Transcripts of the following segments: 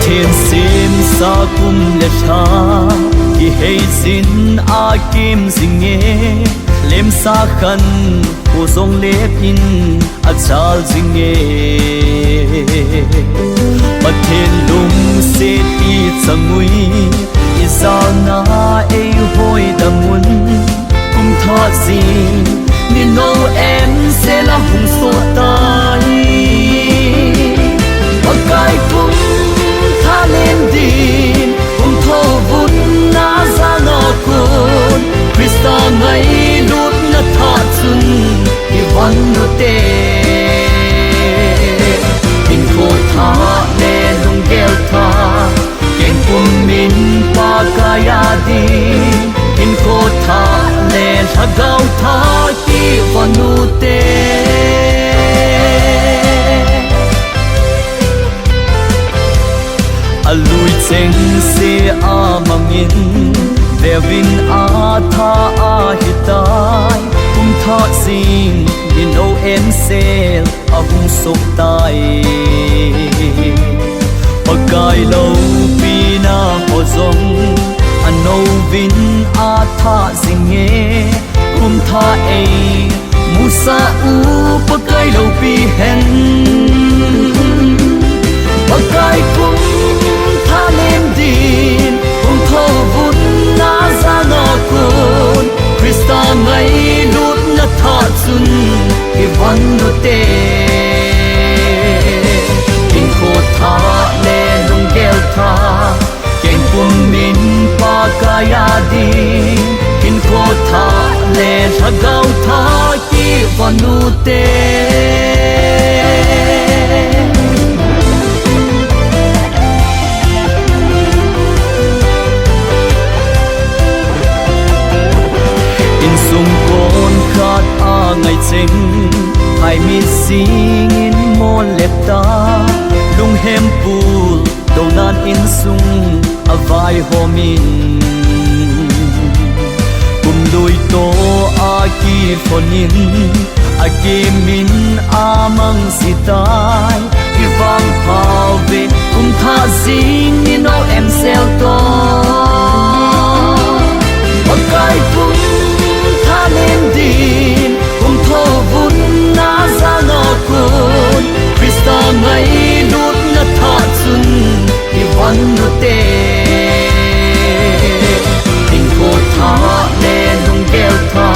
thiên sim sa kum le cha ki hei sin a kim sing nghe lem sa khan u song le pin a chal sing nghe bất thiên lung se ti changui isa na ei hoi da mun kum tha sin ni no em se la hung so tai bakai kum tha lên din kum tho vun na za no kun Krista ngai lut na tha chun ki van nu te in ko tha le lung gel tha ken kum min pa kaya di in ko tha le thagau tha ki van nu te alui cheng se a mangin devin a tha a hitai kum tha sing ni no em sel a hung sok tai pakai lo pina ho zong a no vin a tha sing nghe kum tha e musa u pakai lo pi hen pakai kum tha lên din kum tho vun na za no kun Krista ngai lut na tha chun ki van nu te in ko tha le lung gel tha ken kum min pa kaya di in ko tha le thagau tha ki van nu te khát a ngày chênh hai mi sing in môn lep ta lung hem pul đầu nan in sung a vai homin kum lui to a ki phonin a ki min a mang si tai i vang phao ve kum tha sing ni no em sel to pakai kum tha lên din kum tho vun na za no kun Krista ngai lut na tha chun ki van nu te in ko tha le lung gel tha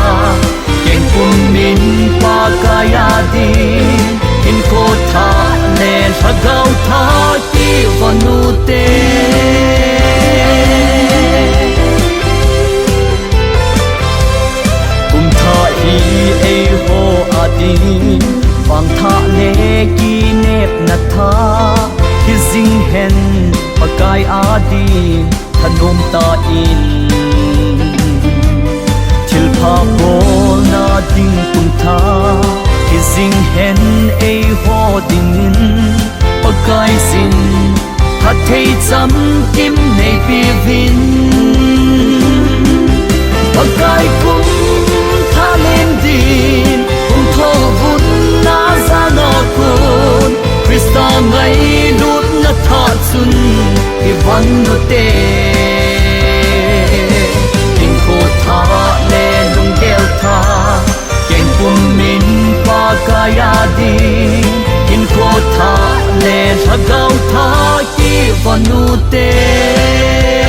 ken kum min pa kaya di in ko tha le thagau tha ki van nu te ei ho adin wang tha le ki nep na tha ki zing hen pakai adi thanom ta in til pha bol na ding tum tha ki zing hen ei ho ding in pakai sin ha thei cham kim nei pi vin pakai kum tha lên din kum tho vun na za no kun Krista ngai lut na tha chun ki van nu te in ko tha le lung gel tha ken kum min pa kaya di in ko tha le thagau tha ki van nu te